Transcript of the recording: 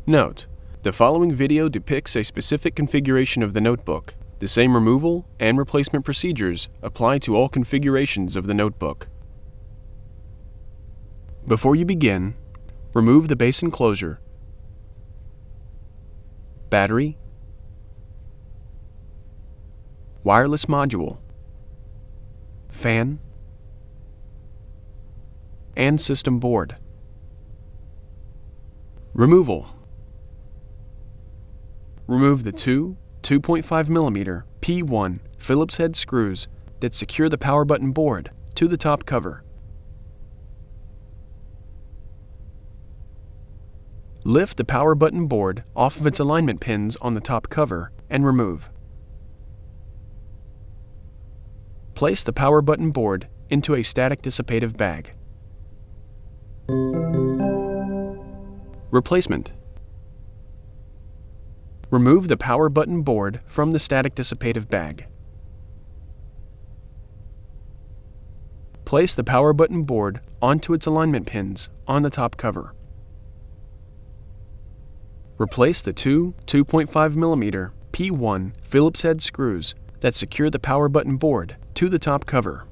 Note: the following video depicts a specific configuration of the notebook. The same removal and replacement procedures apply to all configurations of the notebook. Before you begin, remove the base enclosure, battery, wireless module, fan, and system board. Removal: remove the two 2.5mm P1 Phillips head screws that secure the power button board to the top cover. Lift the power button board off of its alignment pins on the top cover and remove. Place the power button board into a static dissipative bag. Replacement: remove the power button board from the static dissipative bag. Place the power button board onto its alignment pins on the top cover. Replace the two 2.5mm P1 Phillips head screws that secure the power button board to the top cover.